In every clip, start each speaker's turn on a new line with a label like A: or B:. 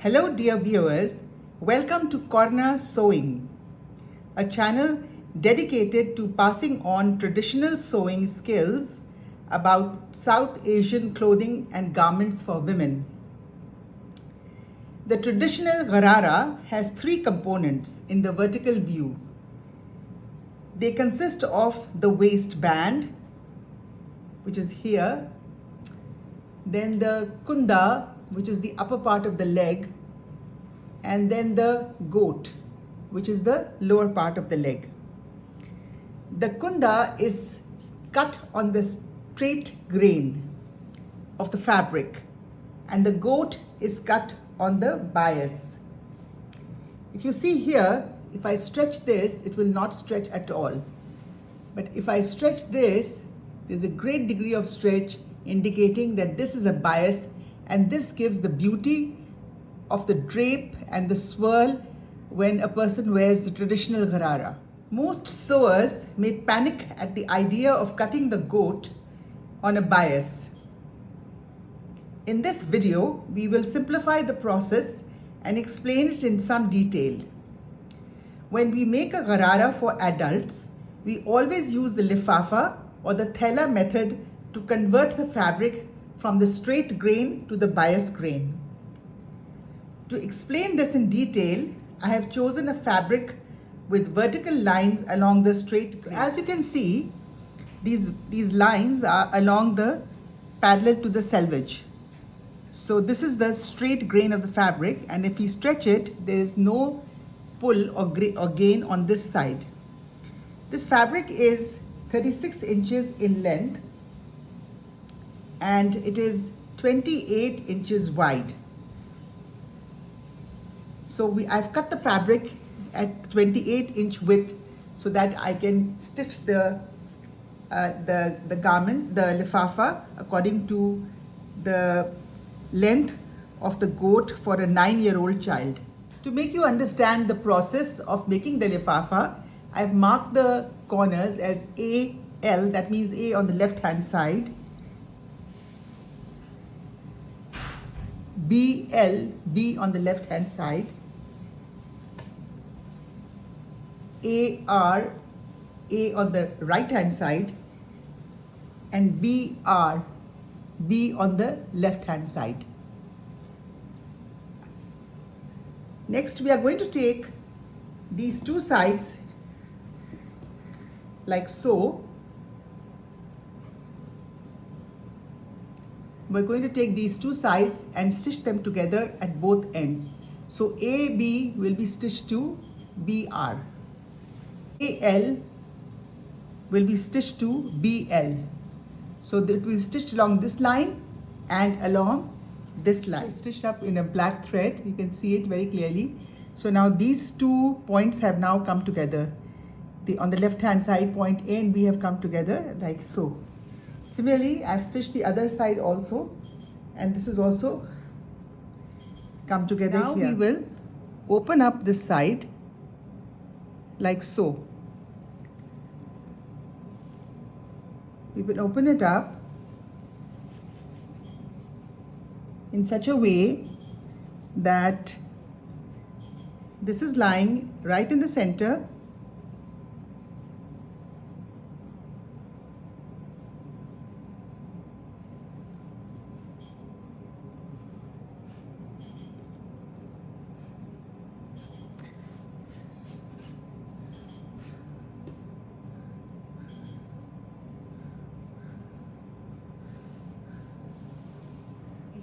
A: Hello dear viewers, welcome to QORNA Sewing, a channel dedicated to passing on traditional sewing skills about South Asian clothing and garments for women. The traditional Garara has three components in the vertical view. They consist of the waistband, which is here, then the Kunda, which is the upper part of the leg, and then the goth, which is the lower part of the leg. The Kunda is cut on the straight grain of the fabric, and the goth is cut on the bias. If you see here, if I stretch this, it will not stretch at all. But if I stretch this, there's a great degree of stretch indicating that this is a bias, and this gives the beauty of the drape and the swirl when a person wears the traditional Garara. Most sewers may panic at the idea of cutting the goth on a bias. In this video, we will simplify the process and explain it in some detail. When we make a Garara for adults, we always use the Lifafa or the THELA method to convert the fabric from the straight grain to the bias grain. To explain this in detail, I have chosen a fabric with vertical lines along the straight grain. As you can see, these lines are along the parallel to the selvage. So this is the straight grain of the fabric, and if we stretch it, there is no pull or gain on this side. This fabric is 36 inches in length and it is 28 inches wide. So I've cut the fabric at 28-inch width so that I can stitch the garment, the lifafa, according to the length of the goth for a 9-year-old child. To make you understand the process of making the lifafa, I've marked the corners as AL, that means A on the left hand side, BL, B on the left hand side, AR, A on the right hand side, and BR, B on the left hand side. Next, we are going to take these two sides like so. We're going to take these two sides and stitch them together at both ends. So AB will be stitched to BR. AL will be stitched to BL. So that will stitch along this line and along this line. Stitched up in a black thread. You can see it very clearly. So now these 2 points have now come together. On the left hand side, point A and B have come together like so. Similarly, I've stitched the other side also, and this is also come together now here. Now we will open up this side like so. We will open it up in such a way that this is lying right in the center,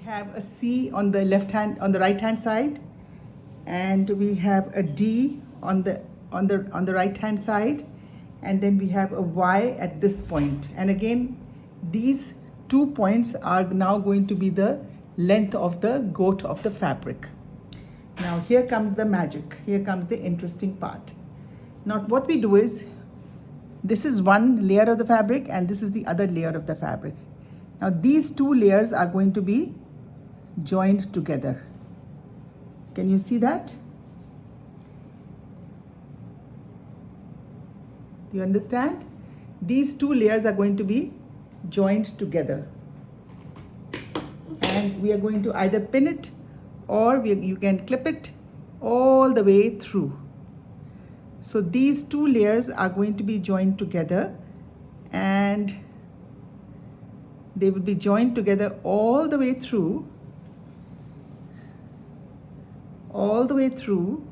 A: have a C on the right hand side, and we have a D on the right hand side, and then we have a Y at this point. And again, these 2 points are now going to be the length of the goth of the fabric. Now here comes the magic. Here comes the interesting part. Now what we do is, this is one layer of the fabric and this is the other layer of the fabric. Now these two layers are going to be joined together. Can you see that? Do you understand? These two layers are going to be joined together, and we are going to either pin it or you can clip it all the way through. So these two layers are going to be joined together, and they will be joined together all the way through, all the way through,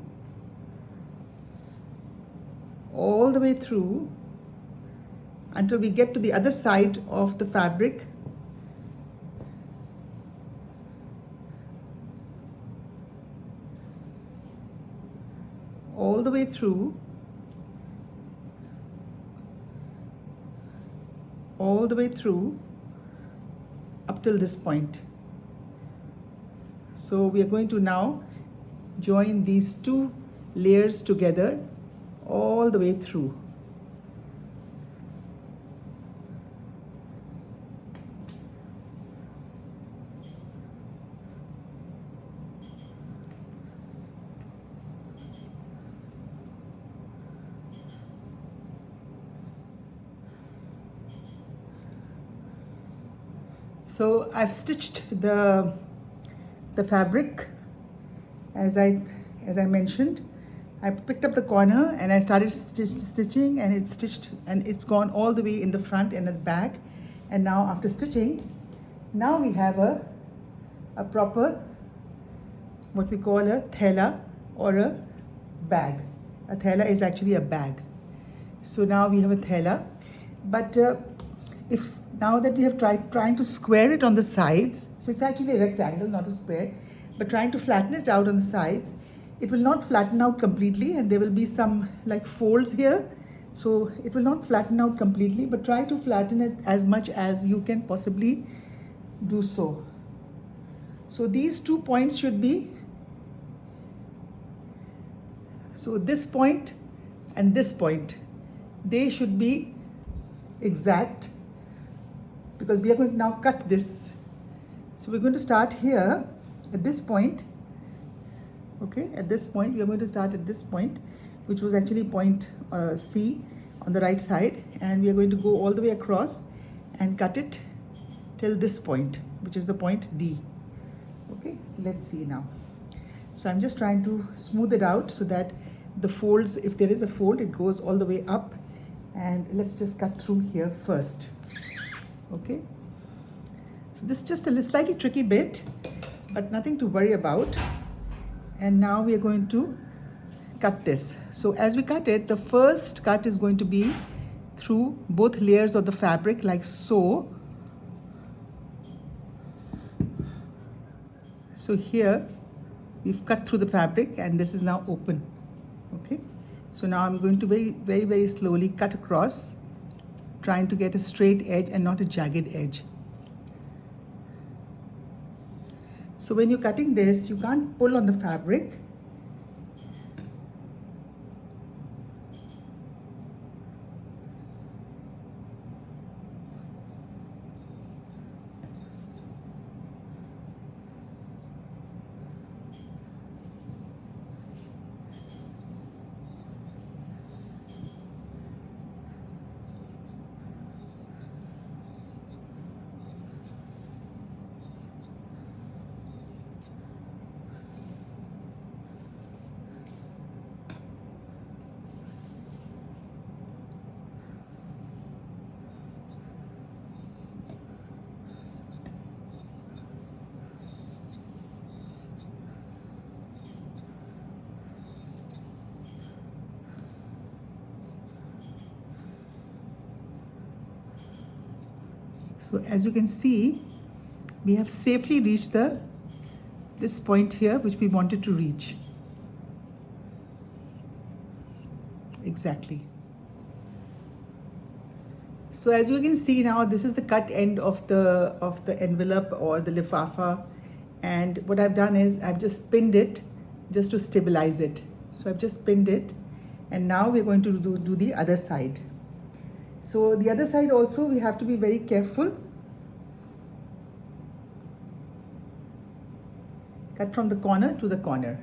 A: all the way through, until we get to the other side of the fabric. All the way through, all the way through, up till this point. So we are going to now join these two layers together all the way through. So I've stitched the fabric as I mentioned. I picked up the corner and I started stitching, and it's stitched and it's gone all the way in the front and the back. And now after stitching, now we have a proper, what we call a THELA or a bag. A THELA is actually a bag. So now we have a THELA, but if now that we have trying to square it on the sides, so it's actually a rectangle, not a square, but trying to flatten it out on the sides, it will not flatten out completely, and there will be some like folds here. So it will not flatten out completely, but try to flatten it as much as you can possibly do so. So these 2 points should be, so this point and this point, they should be exact, because we are going to now cut this. So we're going to start here at this point. Okay, at this point we are going to start at this point, which was actually point C on the right side, and we are going to go all the way across and cut it till this point, which is the point D. Okay, so let's see now. So I'm just trying to smooth it out so that the folds, if there is a fold, it goes all the way up, and let's just cut through here first. Okay, so this is just a slightly tricky bit, but nothing to worry about. And now we are going to cut this. So as we cut it, the first cut is going to be through both layers of the fabric, like so. So here we've cut through the fabric, and this is now open. Okay, so now I'm going to very slowly cut across, trying to get a straight edge and not a jagged edge. So when you're cutting this, you can't pull on the fabric. So as you can see, we have safely reached this point here, which we wanted to reach. Exactly. So as you can see now, this is the cut end of the envelope or the lifafa, and what I've done is I've just pinned it just to stabilize it. So I've just pinned it, and now we're going to do the other side. So the other side also we have to be very careful. Cut from the corner to the corner.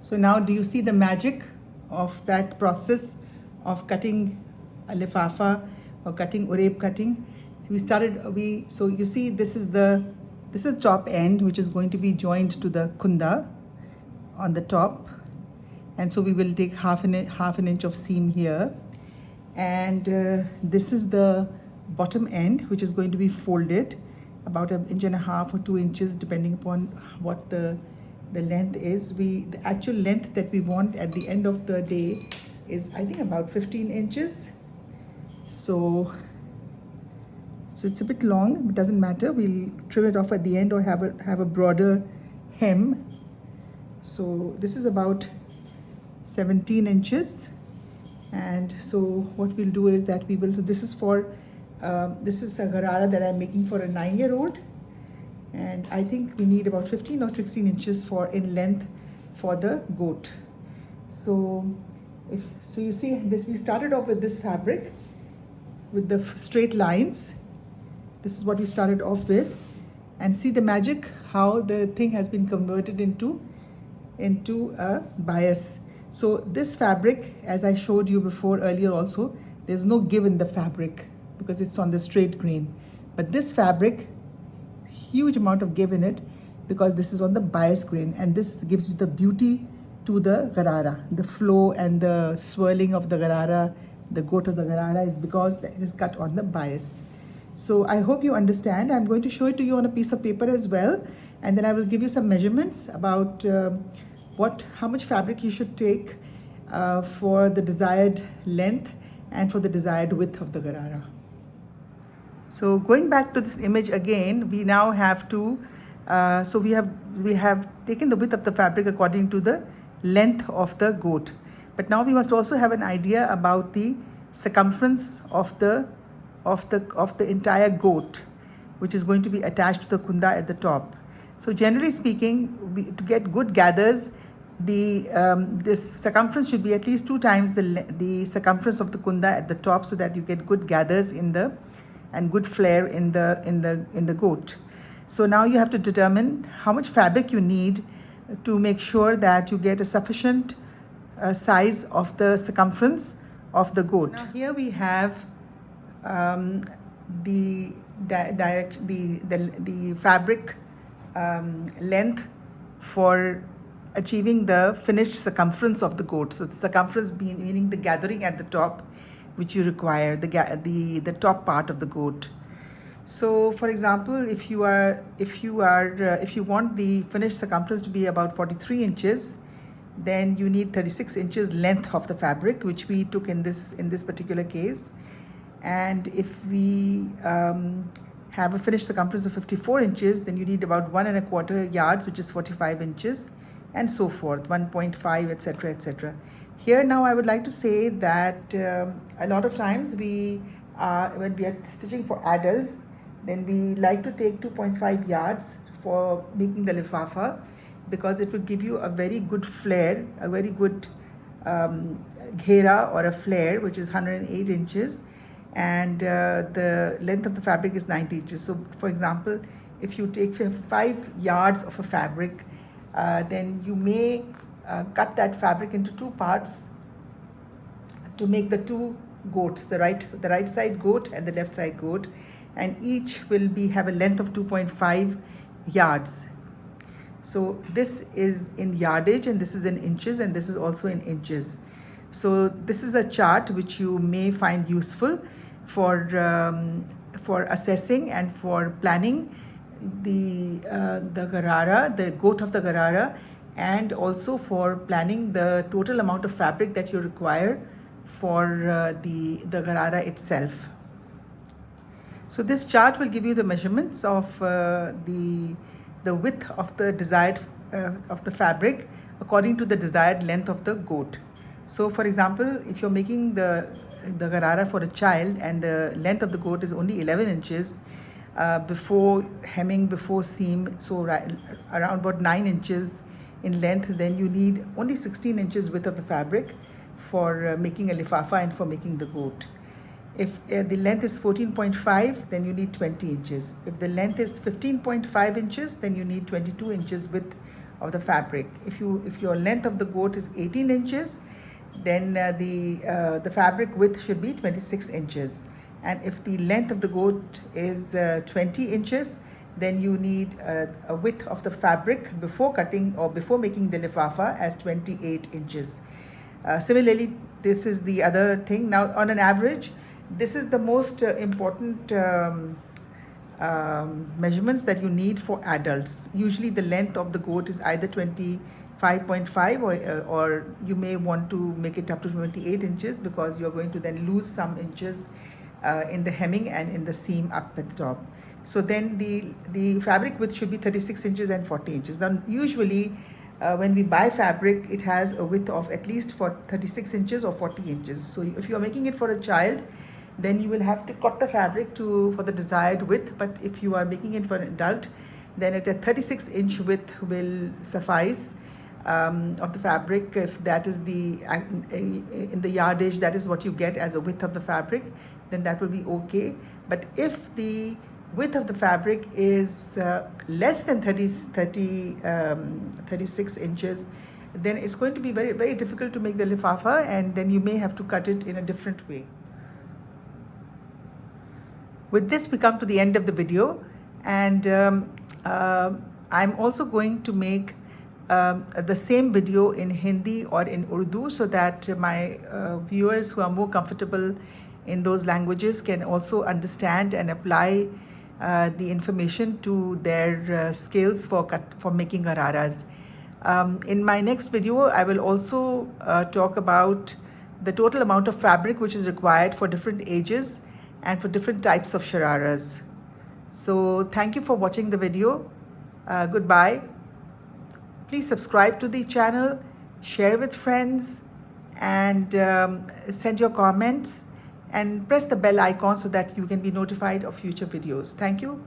A: So now do you see the magic of that process of cutting a lifafa or cutting Ureeb cutting? So you see this is the top end, which is going to be joined to the Kunda on the top, and so we will take half an inch of seam here, and this is the bottom end, which is going to be folded about 1.5 inches or 2 inches, depending upon what the length is. The actual length that we want at the end of the day is, I think, about 15 inches. So it's a bit long, but doesn't matter. We'll trim it off at the end or have a broader hem. So this is about 17 inches. And so what we'll do is that so this is a Garara that I'm making for a 9-year-old. And I think we need about 15 or 16 inches in length for the goat. So you see this, we started off with this fabric with the straight lines. This is what we started off with, and see the magic, how the thing has been converted into a bias. So this fabric, as I showed you before earlier also, there's no give in the fabric because it's on the straight grain. But this fabric, huge amount of give in it because this is on the bias grain, and this gives you the beauty to the Garara. The flow and the swirling of the Garara, the goat of the Garara, is because it is cut on the bias. So I hope you understand. I'm going to show it to you on a piece of paper as well, and then I will give you some measurements about how much fabric you should take for the desired length and for the desired width of the Garara. So going back to this image again, we now have to so we have taken the width of the fabric according to the length of the goat, but now we must also have an idea about the circumference of the entire goat, which is going to be attached to the Kunda at the top. So generally speaking, to get good gathers, this circumference should be at least 2 times the circumference of the Kunda at the top, so that you get good gathers and good flare in the goat. So now you have to determine how much fabric you need to make sure that you get a sufficient size of the circumference of the goat. Now here we have the fabric length for achieving the finished circumference of the goat. So the circumference meaning the gathering at the top, which you require, the top part of the goat. So for example, if you want the finished circumference to be about 43 inches, then you need 36 inches length of the fabric, which we took in this particular case. And if we have a finished circumference of 54 inches, then you need about 1.25 yards, which is 45 inches, and so forth, 1.5, etc., etc. Here now I would like to say that a lot of times when we are stitching for adults, then we like to take 2.5 yards for making the lifafa, because it will give you a very good flare, a very good ghera or a flare, which is 108 inches, and the length of the fabric is 90 inches. So for example, if you take 5 yards of a fabric, then you may cut that fabric into 2 parts to make the 2 goats, the right side goat and the left side goat, and each will have a length of 2.5 yards. So this is in yardage, and this is in inches, and this is also in inches. So this is a chart which you may find useful for assessing and for planning the Garara, the goat of the Garara, and also for planning the total amount of fabric that you require for the Garara itself. So this chart will give you the measurements of the width of the desired of the fabric according to the desired length of the goat. So for example, if you're making the Garara for a child and the length of the goat is only 11 inches, before hemming, before seam, so around about 9 inches in length, then you need only 16 inches width of the fabric for making a lifafa and for making the goat. If the length is 14.5, then you need 20 inches. If the length is 15.5 inches, then you need 22 inches width of the fabric. If your length of the goat is 18 inches, then the fabric width should be 26 inches. And if the length of the goat is 20 inches, then you need a width of the fabric before cutting or before making the lifafa as 28 inches. Similarly, this is the other thing. Now, on an average, this is the most important measurements that you need for adults. Usually the length of the goat is either 25.5 or you may want to make it up to 28 inches, because you're going to then lose some inches in the hemming and in the seam up at the top. So then the fabric width should be 36 inches and 40 inches. Now usually when we buy fabric, it has a width of at least for 36 inches or 40 inches. So if you are making it for a child, then you will have to cut the fabric for the desired width. But if you are making it for an adult, then at a 36-inch width will suffice of the fabric. If that is in the yardage, that is what you get as a width of the fabric, then that will be okay. But if the width of the fabric is less than 36 inches, then it's going to be very, very difficult to make the lifafa, and then you may have to cut it in a different way. With this, we come to the end of the video, and I'm also going to make the same video in Hindi or in Urdu, so that my viewers who are more comfortable in those languages can also understand and apply the information to their skills for making gararas. In my next video, I will also talk about the total amount of fabric which is required for different ages and for different types of shararas. So thank you for watching the video. Goodbye. Please subscribe to the channel, share with friends, and send your comments, and press the bell icon so that you can be notified of future videos. Thank you.